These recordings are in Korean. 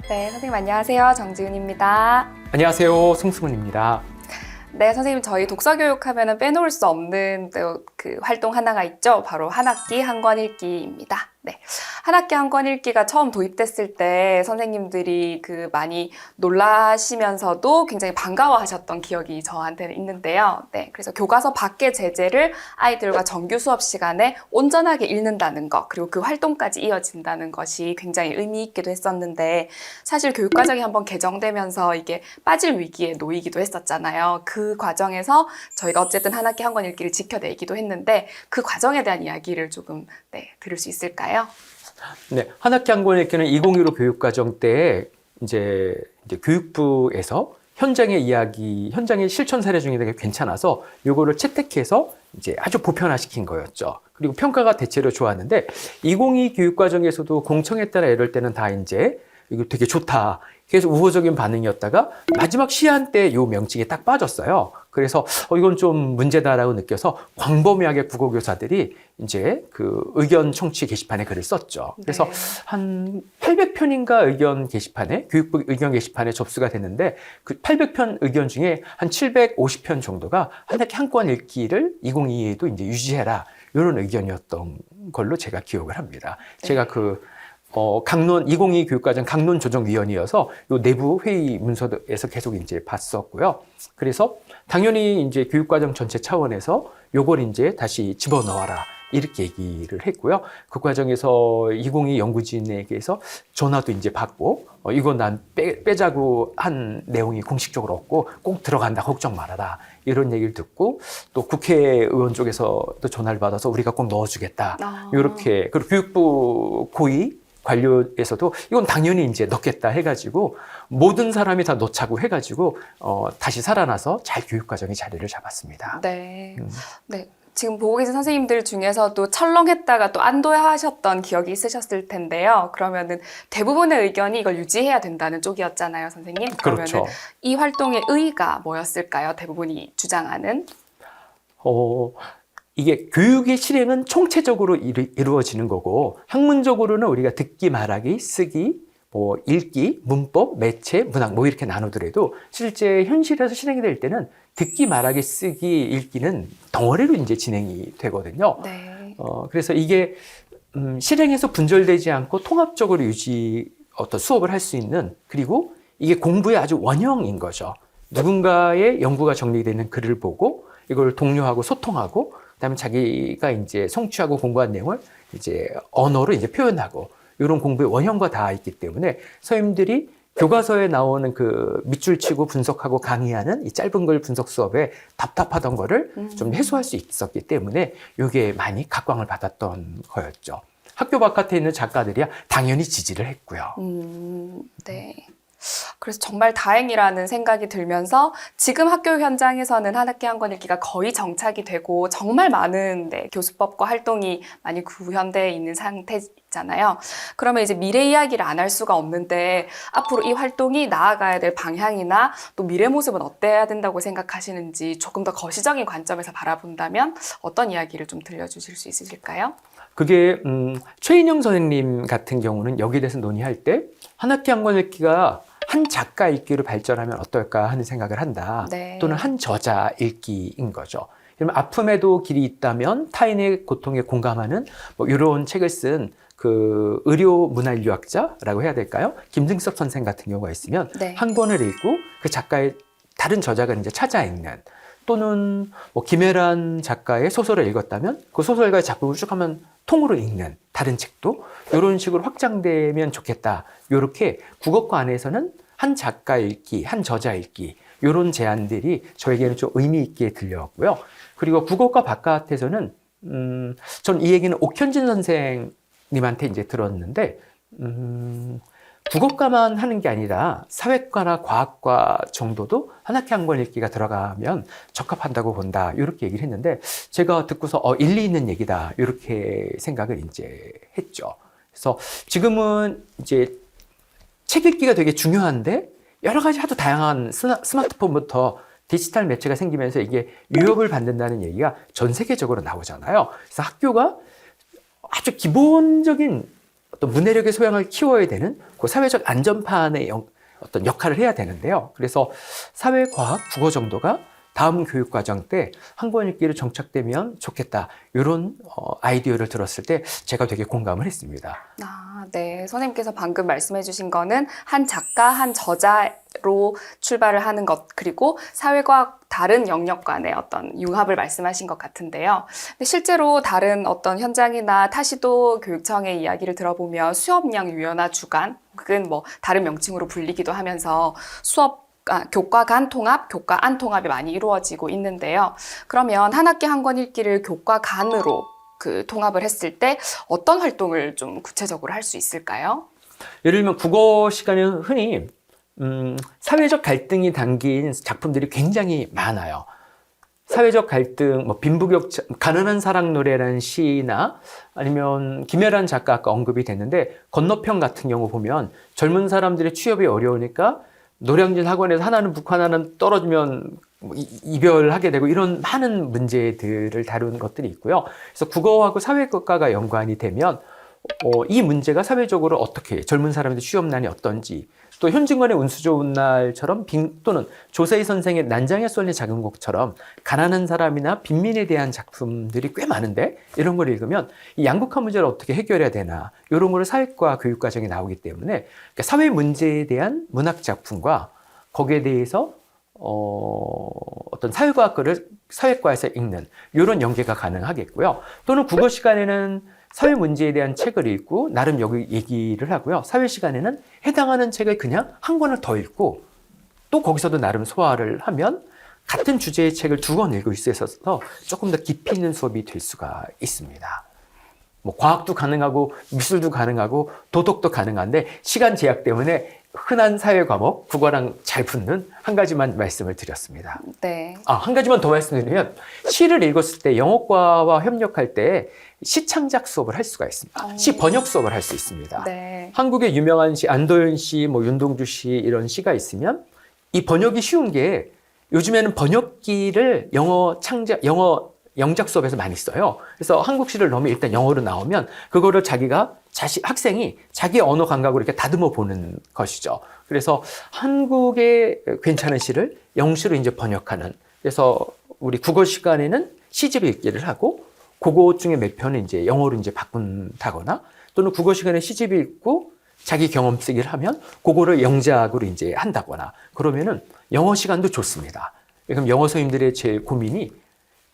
네, 선생님 안녕하세요. 정지은입니다. 안녕하세요. 송승훈입니다. 네, 선생님 저희 독서교육 하면은 빼놓을 수 없는 또 그 활동 하나가 있죠. 바로 한 학기 한 권 읽기입니다. 네, 한 학기 한 권 읽기가 처음 도입됐을 때 선생님들이 그 많이 놀라시면서도 굉장히 반가워하셨던 기억이 저한테는 있는데요. 네, 그래서 교과서 밖의 제재를 아이들과 정규 수업 시간에 온전하게 읽는다는 것, 그리고 그 활동까지 이어진다는 것이 굉장히 의미 있기도 했었는데 사실 교육과정이 한번 개정되면서 이게 빠질 위기에 놓이기도 했었잖아요. 그 과정에서 저희가 어쨌든 한 학기 한 권 읽기를 지켜내기도 했는데 그 과정에 대한 이야기를 조금 들을 수 있을까요? 네, 한 학기 한 권 읽기는 2015 교육과정 때 이제 교육부에서 현장의 이야기, 현장의 실천 사례 중에 되게 괜찮아서 요거를 채택해서 이제 아주 보편화시킨 거였죠. 그리고 평가가 대체로 좋았는데 2022 교육과정에서도 공청에 따라 이럴 때는 다 이제 이거 되게 좋다. 그래서 우호적인 반응이었다가 마지막 시한 때 요 명칭이 딱 빠졌어요. 그래서 이건 좀 문제다라고 느껴서 광범위하게 국어교사들이 이제 그 의견 청취 게시판에 글을 썼죠. 그래서 네. 한 800편인가 의견 게시판에, 교육부 의견 게시판에 접수가 됐는데 그 800편 의견 중에 한 750편 정도가 한 학기 한 권 읽기를 2022에도 이제 유지해라. 이런 의견이었던 걸로 제가 기억을 합니다. 네. 제가 강론 2022 교육과정 강론 조정위원이어서 요 내부 회의 문서에서 계속 이제 봤었고요. 그래서 당연히 이제 교육과정 전체 차원에서 요걸 이제 다시 집어넣어라. 이렇게 얘기를 했고요. 그 과정에서 2022 연구진에게서 전화도 이제 받고, 이거 난 빼자고 한 내용이 공식적으로 없고 꼭 들어간다. 걱정 말아라. 이런 얘기를 듣고 또 국회의원 쪽에서 또 전화를 받아서 우리가 꼭 넣어주겠다. 이렇게. 그리고 교육부 고위 관료에서도 이건 당연히 이제 넣겠다 해가지고 모든 사람이 다 넣자고 해가지고 다시 살아나서 잘 교육과정이 자리를 잡았습니다. 네. 네. 지금 보고 계신 선생님들 중에서도 철렁했다가 또 안도하셨던 기억이 있으셨을 텐데요. 그러면은 대부분의 의견이 이걸 유지해야 된다는 쪽이었잖아요, 선생님. 그러면은 그렇죠. 이 활동의 의의가 뭐였을까요? 대부분이 주장하는. 이게 교육의 실행은 총체적으로 이루어지는 거고 학문적으로는 우리가 듣기, 말하기, 쓰기, 뭐 읽기, 문법, 매체, 문학 뭐 이렇게 나누더라도 실제 현실에서 실행이 될 때는 듣기, 말하기, 쓰기, 읽기는 덩어리로 이제 진행이 되거든요. 네. 그래서 이게 실행해서 분절되지 않고 통합적으로 어떤 수업을 할 수 있는 그리고 이게 공부의 아주 원형인 거죠. 누군가의 연구가 정리되는 글을 보고 이걸 동료하고 소통하고 그다음에 자기가 이제 성취하고 공부한 내용을 이제 언어로 이제 표현하고 이런 공부의 원형과 다 있기 때문에 선생님들이 교과서에 나오는 그 밑줄 치고 분석하고 강의하는 이 짧은 글 분석 수업에 답답하던 거를 좀 해소할 수 있었기 때문에 이게 많이 각광을 받았던 거였죠. 학교 바깥에 있는 작가들이야 당연히 지지를 했고요. 네. 그래서 정말 다행이라는 생각이 들면서 지금 학교 현장에서는 한 학기 한 권 읽기가 거의 정착이 되고 정말 많은 교수법과 활동이 많이 구현되어 있는 상태잖아요. 그러면 이제 미래 이야기를 안 할 수가 없는데 앞으로 이 활동이 나아가야 될 방향이나 또 미래 모습은 어때야 된다고 생각하시는지 조금 더 거시적인 관점에서 바라본다면 어떤 이야기를 좀 들려주실 수 있으실까요? 그게 최인영 선생님 같은 경우는 여기에 대해서 논의할 때 한 학기 한 권 읽기가 한 작가 읽기로 발전하면 어떨까 하는 생각을 한다. 네. 또는 한 저자 읽기인 거죠. 그러면 아픔에도 길이 있다면 타인의 고통에 공감하는 뭐 이런 책을 쓴 그 의료 문화인류학자라고 해야 될까요? 김승섭 선생 같은 경우가 있으면 네. 한 권을 읽고 그 작가의 다른 저자가 이제 찾아 읽는 또는 뭐 김혜란 작가의 소설을 읽었다면 그 소설가의 작품을 쭉 하면 통으로 읽는 다른 책도 이런 식으로 확장되면 좋겠다. 이렇게 국어과 안에서는 한 작가 읽기, 한 저자 읽기 이런 제안들이 저에게는 좀 의미 있게 들려왔고요. 그리고 국어과 바깥에서는 전 이 얘기는 옥현진 선생님한테 이제 들었는데 국어과만 하는 게 아니라 사회과나 과학과 정도도 한 학기 한 권 읽기가 들어가면 적합한다고 본다. 이렇게 얘기를 했는데 제가 듣고서 일리 있는 얘기다. 이렇게 생각을 이제 했죠. 그래서 지금은 이제 책 읽기가 되게 중요한데 여러 가지 아주 다양한 스마트폰부터 디지털 매체가 생기면서 이게 위협을 받는다는 얘기가 전 세계적으로 나오잖아요. 그래서 학교가 아주 기본적인 어떤 문해력의 소양을 키워야 되는 그 사회적 안전판의 어떤 역할을 해야 되는데요. 그래서 사회과학, 국어 정도가 다음 교육과정 때 한 권 읽기로 정착되면 좋겠다. 이런 아이디어를 들었을 때 제가 되게 공감을 했습니다. 아, 네. 선생님께서 방금 말씀해 주신 거는 한 작가, 한 저자로 출발을 하는 것, 그리고 사회과학 다른 영역 간의 어떤 융합을 말씀하신 것 같은데요. 근데 실제로 다른 어떤 현장이나 타시도 교육청의 이야기를 들어보면 수업량 유연화 주간, 혹은 뭐 다른 명칭으로 불리기도 하면서 교과 간 통합, 교과 안 통합이 많이 이루어지고 있는데요. 그러면 한 학기 한 권 읽기를 교과 간으로 통합을 했을 때 어떤 활동을 좀 구체적으로 할 수 있을까요? 예를 들면 국어 시간에는 흔히 사회적 갈등이 담긴 작품들이 굉장히 많아요. 사회적 갈등, 뭐 빈부격, 가난한 사랑 노래라는 시나 아니면 김혜란 작가 아까 언급이 됐는데 건너편 같은 경우 보면 젊은 사람들의 취업이 어려우니까 노량진 학원에서 하나는 붙고 하나는 떨어지면 이별하게 되고 이런 많은 문제들을 다룬 것들이 있고요. 그래서 국어하고 사회과가 연관이 되면 이 문제가 사회적으로 어떻게 젊은 사람들의 취업난이 어떤지 또 현진관의 운수 좋은 날처럼 또는 조세희 선생의 난장의 썰리 작은 곡처럼 가난한 사람이나 빈민에 대한 작품들이 꽤 많은데 이런 걸 읽으면 이 양극화 문제를 어떻게 해결해야 되나 이런 거를 사회과 교육 과정에 나오기 때문에 그러니까 사회 문제에 대한 문학 작품과 거기에 대해서 어떤 사회과학을 사회과에서 읽는 이런 연계가 가능하겠고요. 또는 국어 시간에는 사회 문제에 대한 책을 읽고 나름 여기 얘기를 하고요. 사회 시간에는 해당하는 책을 그냥 한 권을 더 읽고 또 거기서도 나름 소화를 하면 같은 주제의 책을 두 권 읽을 수 있어서 조금 더 깊이 있는 수업이 될 수가 있습니다. 뭐 과학도 가능하고 미술도 가능하고 도덕도 가능한데 시간 제약 때문에 흔한 사회 과목 국어랑 잘 붙는 한 가지만 말씀을 드렸습니다. 네. 한 가지만 더 말씀드리면 시를 읽었을 때 영어과와 협력할 때 시 창작 수업을 할 수가 있습니다. 시 번역 수업을 할 수 있습니다. 네. 한국의 유명한 시, 안도현 시, 뭐 윤동주 시 이런 시가 있으면 이 번역이 쉬운 게 요즘에는 번역기를 영어 영작 수업에서 많이 써요. 그래서 한국 시를 넣으면 일단 영어로 나오면 그거를 학생이 자기 언어 감각으로 이렇게 다듬어 보는 것이죠. 그래서 한국의 괜찮은 시를 영시로 이제 번역하는. 그래서 우리 국어 시간에는 시집 읽기를 하고 그거 중에 몇 편은 이제 영어로 이제 바꾼다거나 또는 국어 시간에 시집 읽고 자기 경험 쓰기를 하면 그거를 영작으로 이제 한다거나 그러면은 영어 시간도 좋습니다. 그럼 영어 선생님들의 제일 고민이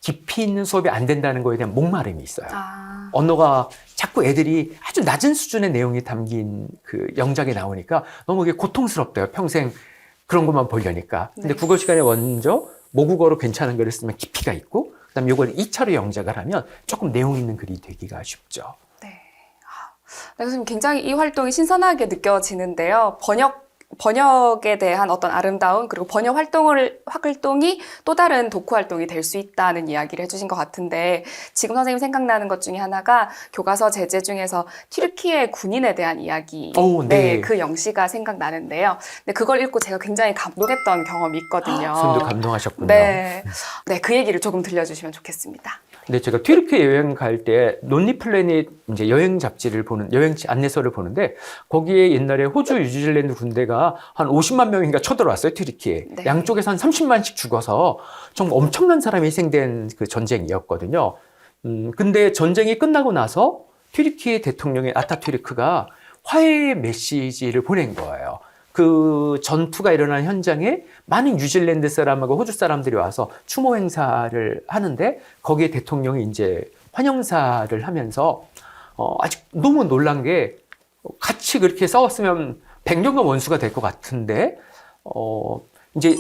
깊이 있는 수업이 안 된다는 거에 대한 목마름이 있어요. 언어가 자꾸 애들이 아주 낮은 수준의 내용이 담긴 그 영작이 나오니까 너무 이게 고통스럽대요. 평생 그런 것만 보려니까. 근데 네. 국어 국어 시간에 먼저 모국어로 괜찮은 글을 쓰면 깊이가 있고 그다음에 이걸 2차로 영작을 하면 조금 내용 있는 글이 되기가 쉽죠. 네. 네, 선생님 굉장히 이 활동이 신선하게 느껴지는데요. 번역에 대한 어떤 아름다움 그리고 번역 활동이 또 다른 독후 활동이 될 수 있다는 이야기를 해주신 것 같은데 지금 선생님 생각나는 것 중에 하나가 교과서 제재 중에서 튀르키예 군인에 대한 이야기 네. 그 영시가 생각나는데요. 근데 그걸 읽고 제가 굉장히 감동했던 경험이 있거든요. 선생님도 감동하셨군요. 네, 그 얘기를 조금 들려주시면 좋겠습니다. 근데 제가 튀르키예 여행 갈 때 론리 플래닛 이제 여행 잡지를 여행 안내서를 보는데 거기에 옛날에 호주, 뉴질랜드 군대가 한 50만 명인가 쳐들어왔어요, 튀르키예. 네. 양쪽에서 한 30만씩 죽어서 정말 엄청난 사람이 희생된 그 전쟁이었거든요. 근데 전쟁이 끝나고 나서 튀르키예 대통령의 아타투르크가 화해의 메시지를 보낸 거예요. 그 전투가 일어난 현장에 많은 뉴질랜드 사람하고 호주 사람들이 와서 추모 행사를 하는데 거기에 대통령이 이제 환영사를 하면서 아직 너무 놀란 게 같이 그렇게 싸웠으면 100년간 원수가 될 것 같은데 이제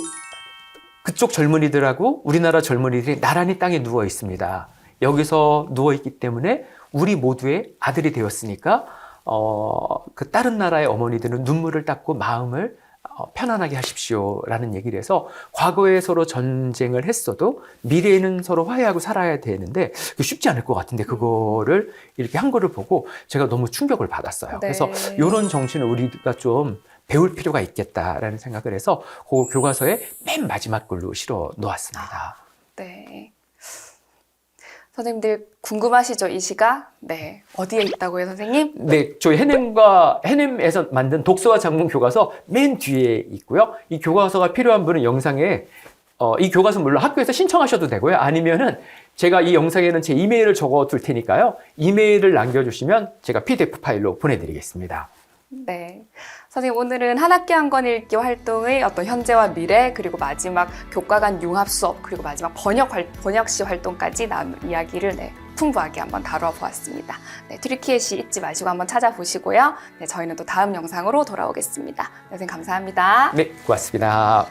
그쪽 젊은이들하고 우리나라 젊은이들이 나란히 땅에 누워 있습니다. 여기서 누워 있기 때문에 우리 모두의 아들이 되었으니까 그 다른 나라의 어머니들은 눈물을 닦고 마음을 편안하게 하십시오라는 얘기를 해서 과거에 서로 전쟁을 했어도 미래에는 서로 화해하고 살아야 되는데 쉽지 않을 것 같은데 그거를 이렇게 한 거를 보고 제가 너무 충격을 받았어요. 네. 그래서 이런 정신을 우리가 좀 배울 필요가 있겠다라는 생각을 해서 그 교과서에 맨 마지막 글로 실어 놓았습니다. 네. 선생님들 궁금하시죠? 이 시가? 네. 어디에 있다고요, 선생님? 네, 저희 해냄에서 만든 독서와 작문 교과서 맨 뒤에 있고요. 이 교과서가 필요한 분은 영상에 이 교과서 물론 학교에서 신청하셔도 되고요. 아니면은 제가 이 영상에는 제 이메일을 적어 둘 테니까요. 이메일을 남겨주시면 제가 PDF 파일로 보내드리겠습니다. 네. 선생님, 오늘은 한 학기 한 권 읽기 활동의 어떤 현재와 미래, 그리고 마지막 교과 간 융합 수업, 그리고 마지막 번역시 활동까지 나눈 이야기를 풍부하게 한번 다뤄보았습니다. 네, 트리키엣이 잊지 마시고 한번 찾아보시고요. 네, 저희는 또 다음 영상으로 돌아오겠습니다. 선생님, 감사합니다. 네, 고맙습니다.